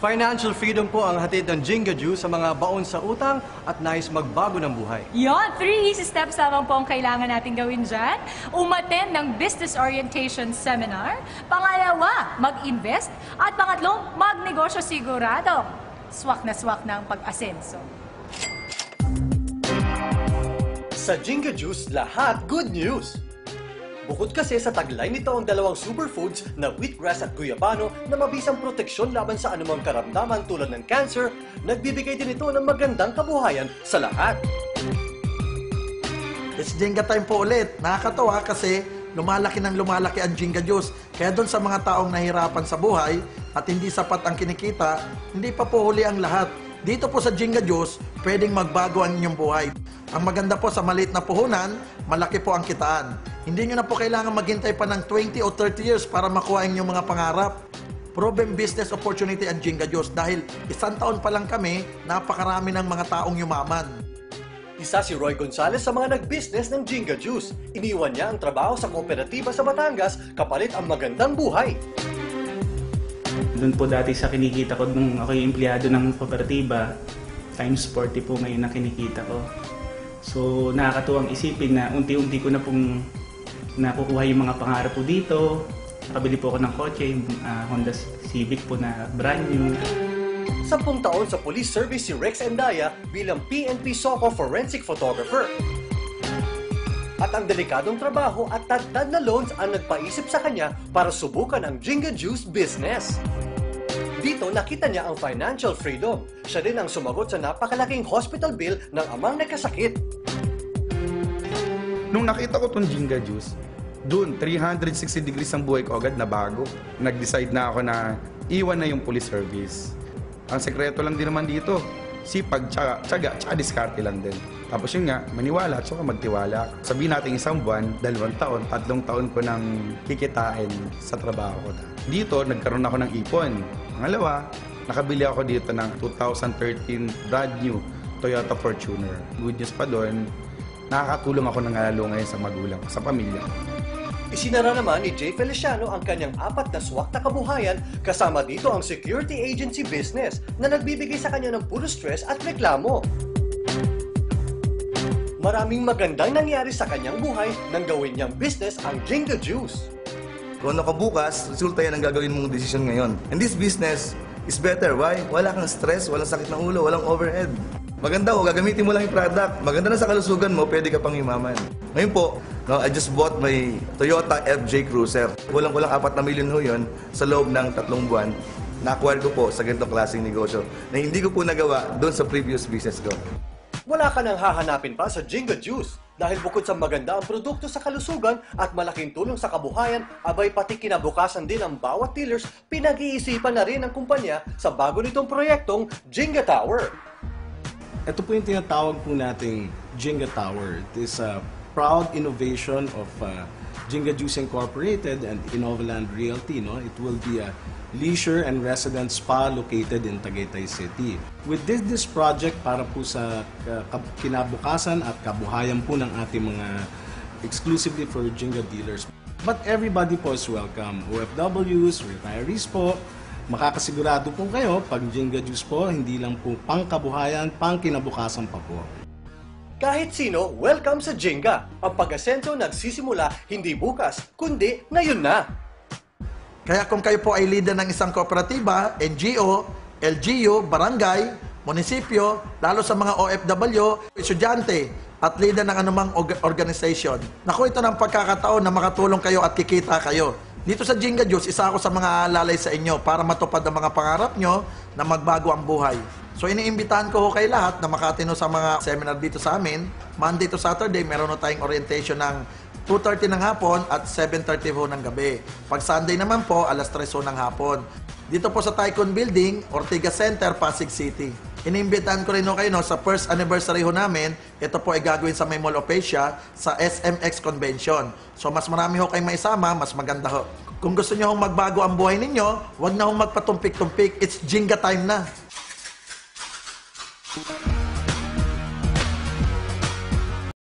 Financial freedom po ang hatid ng Jinga Juice sa mga baon sa utang at nais magbago ng buhay. Yon, 3 easy steps lamang po ang kailangan natin gawin dyan. Umattend ng business orientation seminar. Pangalawa, mag-invest. At pangatlong, magnegosyo sigurado. Swak na ang pag-asenso. Sa Jinga Juice, lahat good news! Bukod kasi sa taglay nito ang dalawang superfoods na wheatgrass at guyabano na mabisang proteksyon laban sa anumang karamdaman tulad ng cancer, nagbibigay din ito ng magandang kabuhayan sa lahat. It's Jenga time po ulit. Nakakatawa kasi lumalaki ang Jinga Juice. Kaya doon sa mga taong nahirapan sa buhay at hindi sapat ang kinikita, hindi pa po huli ang lahat. Dito po sa Jinga Juice, pwedeng magbago ang inyong buhay. Ang maganda po sa maliit na puhunan, malaki po ang kitaan. Hindi nyo na po kailangan maghintay pa ng 20 o 30 years para makuha ang inyong mga pangarap. Proven business opportunity ang Jinga Juice dahil 1 taon pa lang kami, napakarami ng mga taong yumaman. Isa si Roy Gonzalez sa mga nag-business ng Jinga Juice. Iniwan niya ang trabaho sa kooperatiba sa Batangas kapalit ang magandang buhay. Doon po dati sa kinikita ko nung ako yung empleyado ng kooperatiba, times 40 po ngayon na kinikita ko. So nakakatuwang isipin na unti-unti ko na pong nakukuha yung mga pangarap po dito. Nakabili po ako ng kotse, yung Honda Civic po na brand new. 10 taon sa police service si Rex Endaya bilang PNP SOCO forensic photographer. At ang delikadong trabaho at tagtad na loans ang nagpaisip sa kanya para subukan ang Jinga Juice business. Dito nakita niya ang financial freedom. Siya din ang sumagot sa napakalaking hospital bill ng amang nagkasakit. Nung nakita ko itong Jinga Juice, doon 360 degrees ang buhay ko agad na bago. Nag-decide na ako na iwan na yung police service. Ang sekreto lang din naman dito, sipag, tiyaga, tsaka diskarte lang din. Tapos yun nga, maniwala at saka magtiwala. Sabihin natin 1 buwan, 2 taon, 3 taon ko nang kikitain sa trabaho ko. Dito, nagkaroon ako ng ipon. Pangalawa, nakabili ako dito ng 2013 brand new Toyota Fortuner. Good news pa doon, nakakatulong ako ng lalo ngayon sa magulang ko, sa pamilya ko. Isinara naman ni Jay Feliciano ang kanyang 4 na swak na kabuhayan kasama dito ang security agency business na nagbibigay sa kanya ng puro stress at reklamo. Maraming magandang nangyari sa kanyang buhay nang gawin niyang business ang Jinga Juice. Kung ano ka bukas, resulta yan ang gagawin mong desisyon ngayon. And this business is better. Why? Wala kang stress, walang sakit ng ulo, walang overhead. Maganda ko, gagamitin mo lang yung product. Maganda na sa kalusugan mo, pwede ka pang yumaman. Ngayon po, no, I just bought my Toyota FJ Cruiser. Kulang-kulang 4 na milyon ho yun sa loob ng 3 buwan. Na-acquire ko po sa ganitong klaseng negosyo na hindi ko po nagawa doon sa previous business ko. Wala ka nang hahanapin pa sa Jinga Juice dahil bukod sa maganda ang produkto sa kalusugan at malaking tulong sa kabuhayan, abay pati kinabukasan din ng bawat dealers, pinag-iisipan na rin ng kumpanya sa bago nitong proyektong Jinga Tower. Ito po yung tinatawag po nating Jinga Tower. It is a proud innovation of Jinga Juice Incorporated and Innovaland Realty. No? It will be a leisure and residence spa located in Tagaytay City. With this project para po sa kinabukasan at kabuhayan po ng ating mga exclusively for Jinga dealers. But everybody po is welcome. OFWs, retirees po, makakasigurado po kayo pag Jinga Juice po, hindi lang po pangkabuhayan, pangkinabukasan pa po. Kahit sino, welcome sa Jinga. Ang pag-asenso nagsisimula hindi bukas, kundi ngayon na. Kaya kung kayo po ay leader ng isang kooperatiba, NGO, LGU, barangay, munisipyo, lalo sa mga OFW, estudyante, at leader ng anumang organization, naku, ito ng pagkakataon na makatulong kayo at kikita kayo. Dito sa Jinga Juice, isa ako sa mga aalalay sa inyo para matupad ang mga pangarap nyo na magbago ang buhay. So iniimbitahan ko ho kay lahat na makatino sa mga seminar dito sa amin. Monday to Saturday, meron ho tayong orientation ng 2:30 ng hapon at 7:30 ho ng gabi. Pag Sunday naman po, alas 3 ho ng hapon. Dito po sa Tycoon Building, Ortigas Center, Pasig City. Iniimbitahan ko rin ho kayo sa first anniversary ho namin. Ito po ay gagawin sa May Mall of Asia sa SMX Convention. So mas marami ho kayong maisama, mas maganda ho. Kung gusto nyo hong magbago ang buhay ninyo, huwag na hong magpatumpik-tumpik. It's Jinga time na.